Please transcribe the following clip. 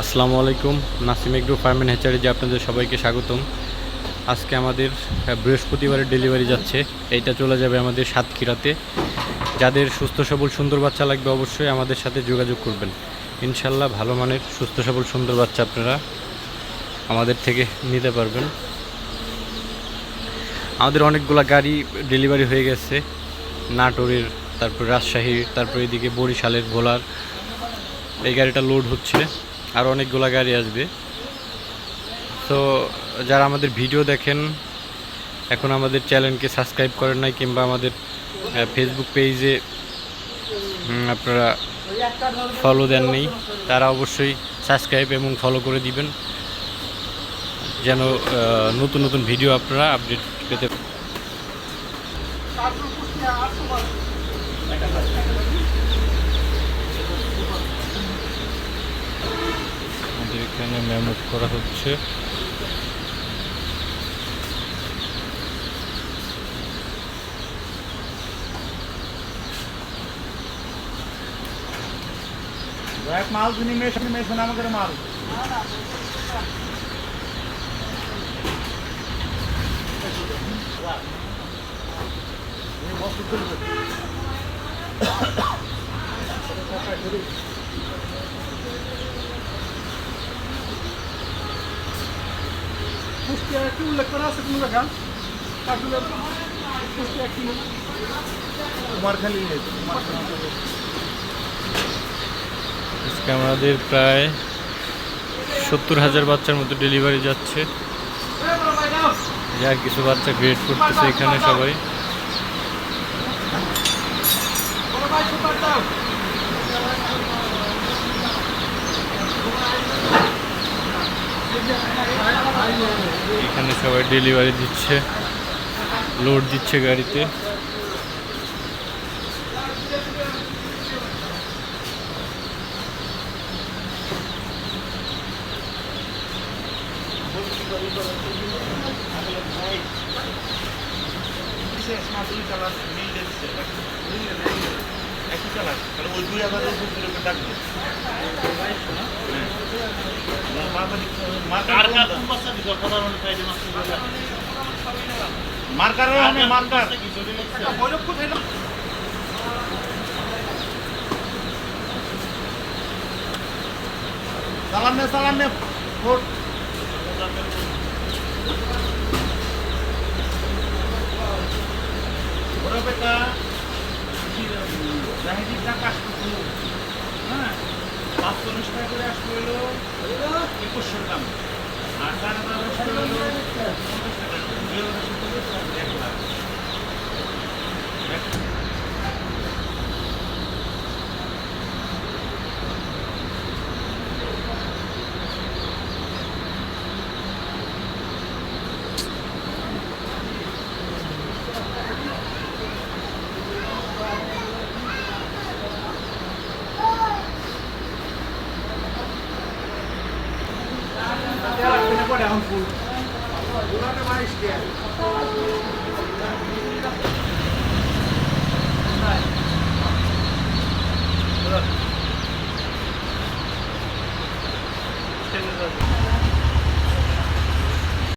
আসসালামু আলাইকুম। Nasim agro farm and হ্যাচারিজে আপনাদের সবাইকে স্বাগতম। আজকে আমাদের বৃহস্পতিবারের ডেলিভারি যাচ্ছে। এইটা চলে যাবে আমাদের সাতক্ষীরাতে। যাদের সুস্থ সবল সুন্দর বাচ্চা লাগবে অবশ্যই আমাদের সাথে যোগাযোগ করবেন। ইনশাল্লাহ ভালো মানের সুস্থ সবল সুন্দর বাচ্চা আপনারা আমাদের থেকে নিতে পারবেন। আমাদের অনেকগুলা গাড়ি ডেলিভারি হয়ে গেছে, নাটোরের, তারপর রাজশাহীর, তারপর এদিকে বরিশালের, ভোলার। এই গাড়িটা লোড হচ্ছে, আর অনেকগুলা গাড়ি আসবে। তো যারা আমাদের ভিডিও দেখেন, এখন আমাদের চ্যানেলকে সাবস্ক্রাইব করেন নাই কিংবা আমাদের ফেসবুক পেজে আপনারা ফলো দেননি, তারা অবশ্যই সাবস্ক্রাইব এবং ফলো করে দিবেন, যেন নতুন নতুন ভিডিও আপনারা আপডেট পেতে। আমাদের এখানে মেমো করা হচ্ছে। মাল যিনি মেশন আমাদের মাল কুষ্টিয়া কি উল্লেখ করা আছে কোনো জায়গা? কুষ্টিয়া কি কুমারখালী আজকে আমাদের প্রায় 70,000 বাচ্চার মতো ডেলিভারি যাচ্ছে। যার কিছু বাচ্চা গ্রেড করতেছে এখানে সবাই। এখানে সবাই ডেলিভারি দিচ্ছে, লোড দিচ্ছে গাড়িতে। মার্কার মার্কার সালাম নে ভোট ওরা বেটা জাহিদি টাকা আসতো, হ্যাঁ ৫৪ টাকা করে আসতো, হলো ২১০০ দাম। আর তার আসতো হলো ৫০ টাকা, ১ লাখ। এখন ফুল